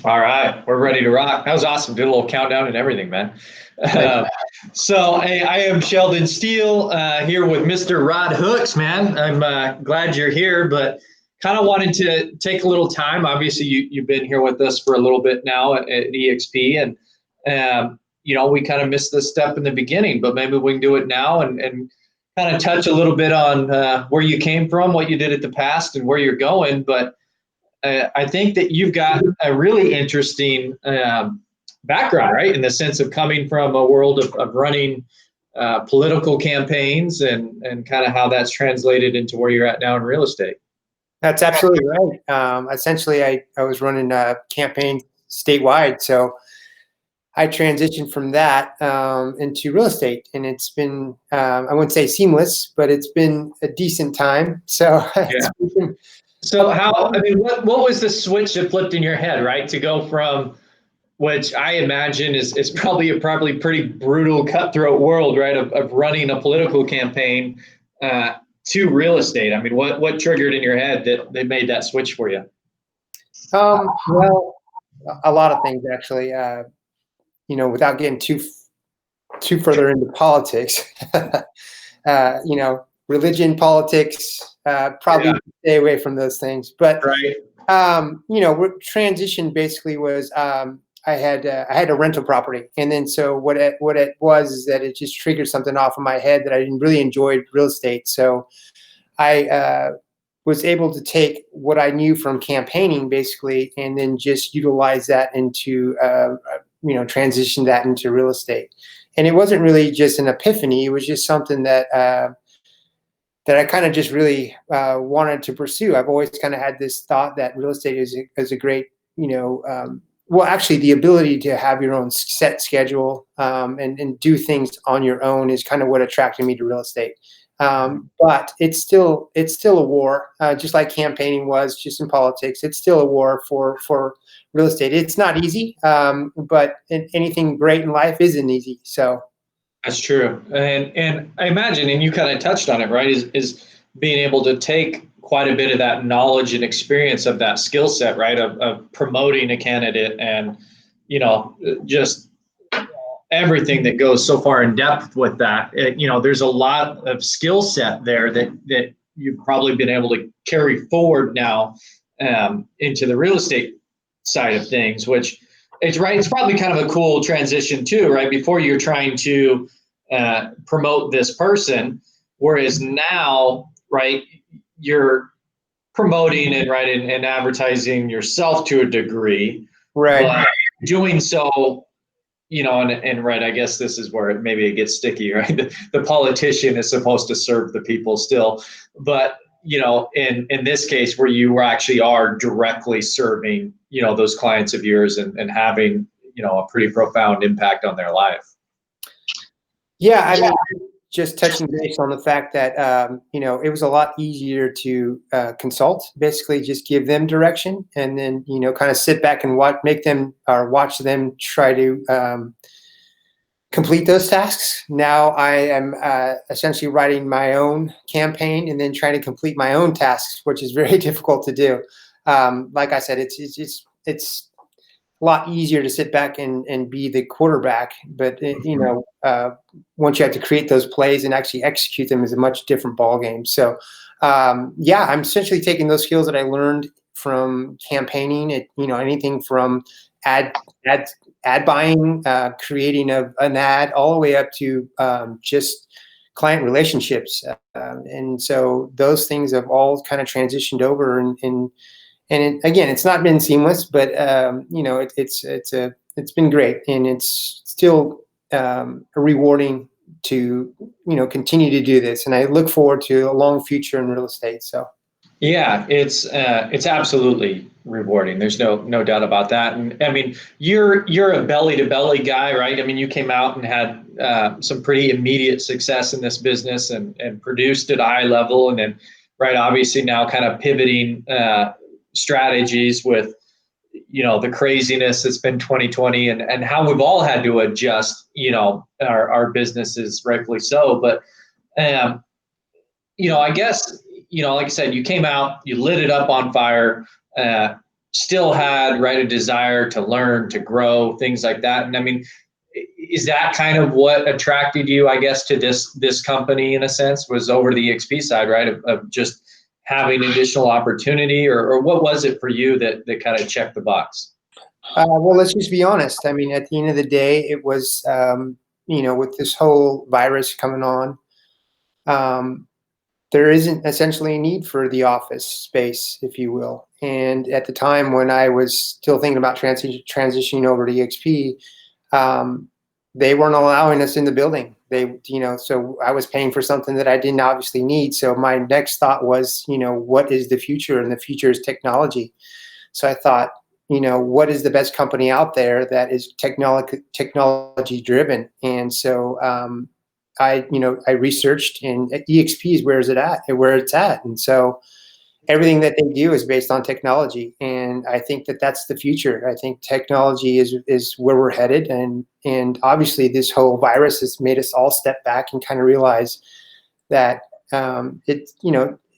All right, we're ready to rock. That was awesome. Did a little countdown and everything, man. Uh, hey, I am Sheldon Steele here with Mr. Rod Hooks, man. I'm glad you're here, but kind of wanted to take a little time. Obviously, you've been here with us for a little bit now at EXP, and we kind of missed this step in the beginning, but maybe we can do it now and kind of touch a little bit on where you came from, what you did at the past, and where you're going. But I think that you've got a really interesting background, right? In the sense of coming from a world of running political campaigns and kind of how that's translated into where you're at now in real estate. That's absolutely right. Essentially, I was running a campaign statewide. So I transitioned from that into real estate. And it's been, I wouldn't say seamless, but it's been a decent time. So yeah. So what was the switch that flipped in your head, right? To go from, which I imagine is probably a pretty brutal, cutthroat world, right? Of running a political campaign to real estate. I mean, what triggered in your head that made that switch for you? Well, a lot of things actually. Without getting too further into politics, religion, politics, probably stay away from those things. But right. Transition basically was I had a rental property, and then so what it was is that it just triggered something off of my head that I didn't really enjoy real estate. So I was able to take what I knew from campaigning basically, and then just utilize that into transition that into real estate. And it wasn't really just an epiphany. It was just something that I kind of just really wanted to pursue. I've always kind of had this thought that real estate is a great, actually the ability to have your own set schedule and do things on your own is kind of what attracted me to real estate. But it's still a war, just like campaigning was just in politics. It's still a war for real estate. It's not easy, but anything great in life isn't easy. So that's true, and I imagine, and you kind of touched on it, right? Is being able to take quite a bit of that knowledge and experience of that skill set, right? Of promoting a candidate, and just everything that goes so far in depth with that. There's a lot of skill set there that you've probably been able to carry forward now into the real estate side of things, which it's right. It's probably kind of a cool transition too, right? Before you're trying to promote this person, whereas now, right, you're promoting and and advertising yourself to a degree, right? But doing so, and right, I guess this is where maybe it gets sticky, right? The politician is supposed to serve the people still, but in this case where you actually are directly serving, those clients of yours and having, a pretty profound impact on their life. Yeah, I mean, just touching base on the fact that it was a lot easier to consult, basically just give them direction, and then kind of sit back and watch them try to complete those tasks. Now I am essentially writing my own campaign and then trying to complete my own tasks, which is very difficult to do. Like I said, it's a lot easier to sit back and be the quarterback, but once you have to create those plays and actually execute them is a much different ballgame. So I'm essentially taking those skills that I learned from campaigning at anything from ad buying, creating an ad, all the way up to just client relationships, and so those things have all kind of transitioned over and again, it's not been seamless, but it's been great, and it's still rewarding to continue to do this, and I look forward to a long future in real estate. So yeah, it's absolutely rewarding. There's no doubt about that. And I mean, you're a belly to belly guy, right? I mean, you came out and had some pretty immediate success in this business and produced at a high level, and then right, obviously now kind of pivoting strategies with the craziness that's been 2020 and how we've all had to adjust our businesses, rightfully so. But I guess like I said, you came out, you lit it up on fire, still had, right, a desire to learn, to grow, things like that. And I mean, is that kind of what attracted you, I guess, to this company in a sense, was over the EXP side, right, of just having additional opportunity, or what was it for you that kind of checked the box? Well, let's just be honest. I mean, at the end of the day, it was, with this whole virus coming on, um, there isn't essentially a need for the office space, if you will. And at the time when I was still thinking about transitioning over to EXP, um, they weren't allowing us in the building. So I was paying for something that I didn't obviously need. So my next thought was, what is the future? And the future is technology. So I thought, what is the best company out there that is technology driven? And so I researched, and EXP is where it's at. And so everything that they do is based on technology, and I think that that's the future. I think technology is where we're headed, and obviously this whole virus has made us all step back and kind of realize that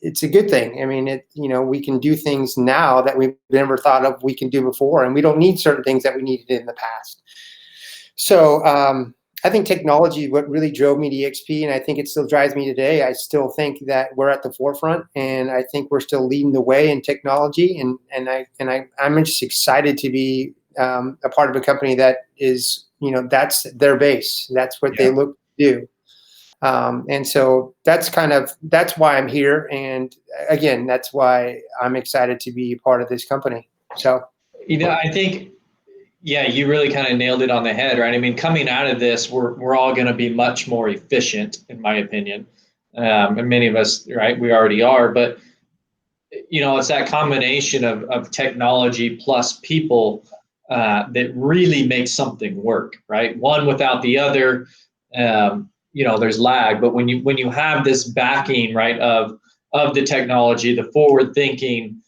it's a good thing. I mean, we can do things now that we've never thought of we can do before, and we don't need certain things that we needed in the past. So I think technology is what really drove me to EXP, and I think it still drives me today. I still think that we're at the forefront, and I think we're still leading the way in technology. I'm just excited to be a part of a company that is, that's their base. That's what they look to do. And so that's why I'm here. And again, that's why I'm excited to be part of this company. So, I think, yeah, you really kind of nailed it on the head, right? I mean, coming out of this, we're all going to be much more efficient, in my opinion. And many of us, right, we already are. But, it's that combination of technology plus people that really makes something work, right? One without the other, there's lag. But when you have this backing, right, of the technology, the forward thinking,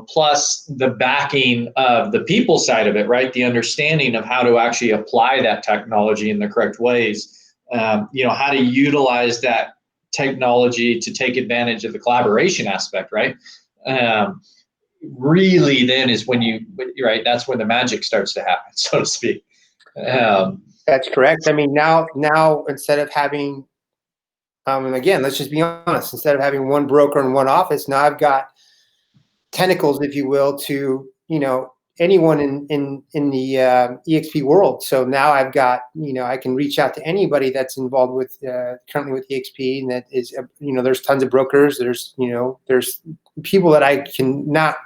plus the backing of the people side of it, right? The understanding of how to actually apply that technology in the correct ways, how to utilize that technology to take advantage of the collaboration aspect, right? Really then is right, that's when the magic starts to happen, so to speak. that's correct. I mean, now instead of having, and again, let's just be honest, instead of having one broker in one office, now I've got tentacles, if you will, to anyone in the EXP world. So now I've got, I can reach out to anybody that's involved with currently with EXP, and that is, there's tons of brokers. There's people that I can not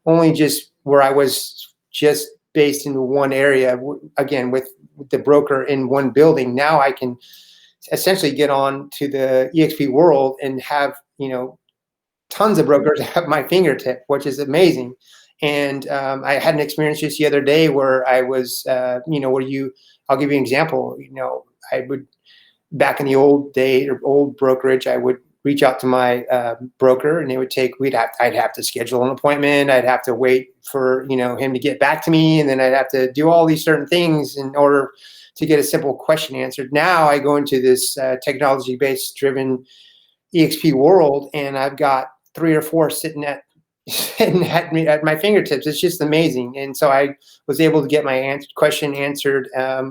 only just where I was just based in one area. Again, with the broker in one building, now I can essentially get on to the EXP world and have tons of brokers at my fingertip, which is amazing. And I had an experience just the other day where I was, I'll give you an example. I would, back in the old day or old brokerage, I would reach out to my broker, and it would take, I'd have to schedule an appointment. I'd have to wait for, him to get back to me. And then I'd have to do all these certain things in order to get a simple question answered. Now I go into this technology-based driven EXP world, and I've got 3 or 4 sitting at me at my fingertips. It's just amazing. And so I was able to get my question answered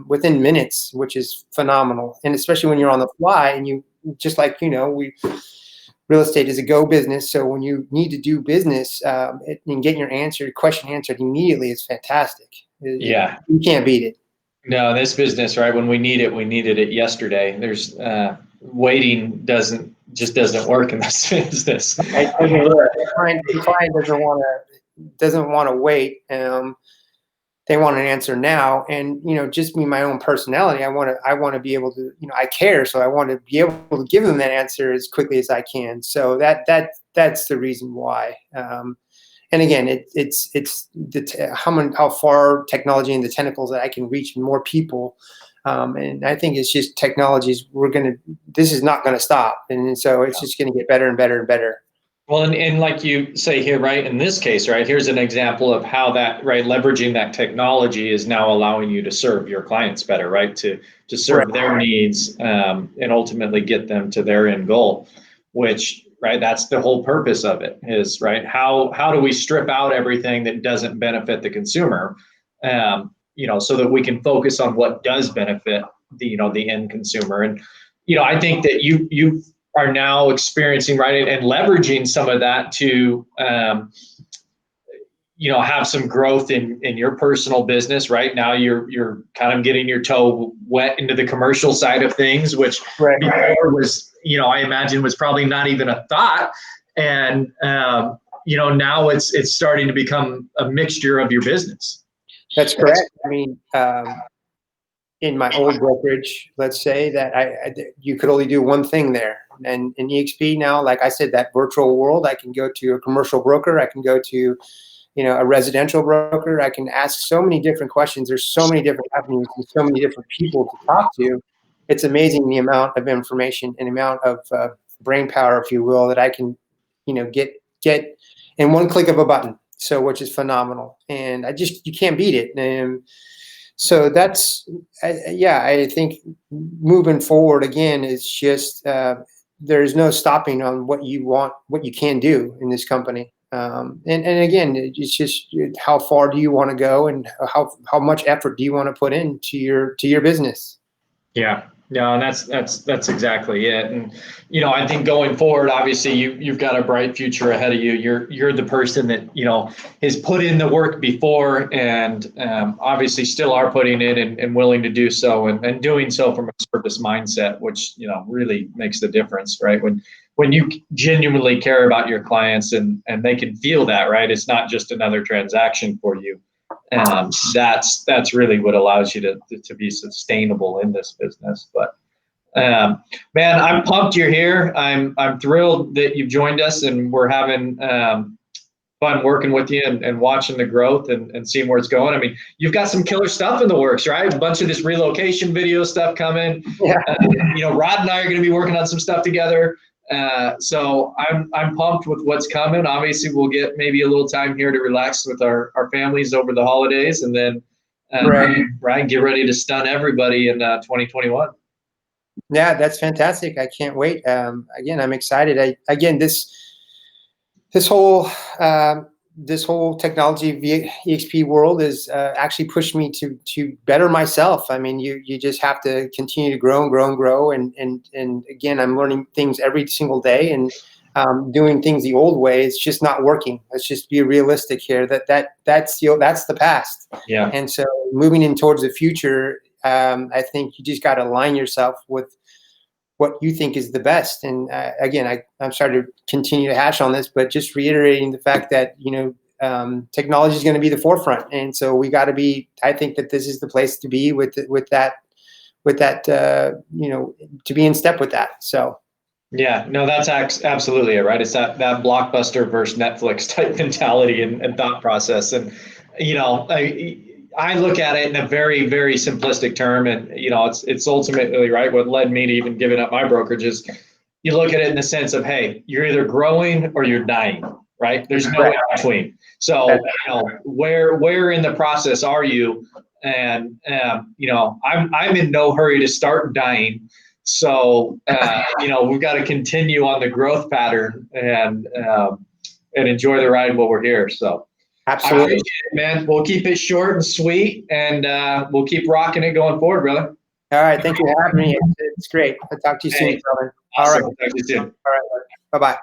within minutes, which is phenomenal. And especially when you're on the fly, and you just like, real estate is a go business. So when you need to do business and get your question answered immediately, it's fantastic. Yeah, you can't beat it. No, this business, right? When we needed it yesterday. There's waiting doesn't work in this business. The client doesn't want to wait. They want an answer now, and just me, my own personality. I want to be able to, I care, so I want to be able to give them that answer as quickly as I can. So that's the reason why. And again, it's how far technology and the tentacles that I can reach more people. And I think it's just technologies. This is not going to stop. And so it's just going to get better and better and better. Well, and like you say here, right, in this case, right, here's an example of how that, right, leveraging that technology is now allowing you to serve your clients better, right, to serve their needs and ultimately get them to their end goal, which right? That's the whole purpose of it is, right? How do we strip out everything that doesn't benefit the consumer, so that we can focus on what does benefit the end consumer. And, I think that you are now experiencing, right, and leveraging some of that to, have some growth in your personal business. Right now, you're kind of getting your toe wet into the commercial side of things, which before was, I imagine, was probably not even a thought. And now it's starting to become a mixture of your business. That's correct. I mean, in my old brokerage, let's say that you could only do one thing there. And in EXP now, like I said, that virtual world, I can go to a commercial broker, I can go to, a residential broker, I can ask so many different questions. There's so many different avenues and so many different people to talk to. It's amazing the amount of information and amount of brain power, if you will, that I can, get in one click of a button. So, which is phenomenal. And you can't beat it. And so that's, I think moving forward again is just, there's no stopping on what you want, what you can do in this company. And again, it's just how far do you want to go, and how much effort do you want to put into your business? Yeah. No, and that's exactly it. And I think going forward, obviously you've got a bright future ahead of you. You're the person that has put in the work before, and obviously still are putting in and willing to do so, and doing so from a service mindset, which really makes the difference, right? When you genuinely care about your clients and they can feel that, right? It's not just another transaction for you. That's really what allows you to be sustainable in this business. But man, I'm pumped you're here. I'm thrilled that you've joined us, and we're having fun working with you and watching the growth and seeing where it's going. I mean, you've got some killer stuff in the works, right? A bunch of this relocation video stuff coming. Yeah. Rod and I are going to be working on some stuff together. So I'm pumped with what's coming. Obviously, we'll get maybe a little time here to relax with our families over the holidays, and then right, get ready to stun everybody in 2021. Yeah, that's fantastic. I can't wait. Again, I'm excited. This whole technology EXP world is actually pushed me to better myself. I mean, you just have to continue to grow and grow and grow. And again, I'm learning things every single day, and doing things the old way, it's just not working. Let's just be realistic here. That's the past. Yeah. And so moving in towards the future, I think you just got to align yourself with what you think is the best. And again, I'm sorry to continue to hash on this, but just reiterating the fact that, technology is going to be the forefront. And so we got to be, I think that this is the place to be with that, to be in step with that. So. Yeah, no, that's absolutely it, right? It's that Blockbuster versus Netflix type mentality and thought process. And, I look at it in a very, very simplistic term, and it's ultimately, right, what led me to even giving up my brokerage is you look at it in the sense of, hey, you're either growing or you're dying, right? There's no in between. So where in the process are you? And I'm in no hurry to start dying. So we've got to continue on the growth pattern and enjoy the ride while we're here. So. Absolutely. I appreciate it, man. We'll keep it short and sweet, and we'll keep rocking it going forward, brother. All right. Thank you for having me. It's great. I'll talk to you soon, brother. Awesome. All right. Talk to you soon. All right. Bye-bye.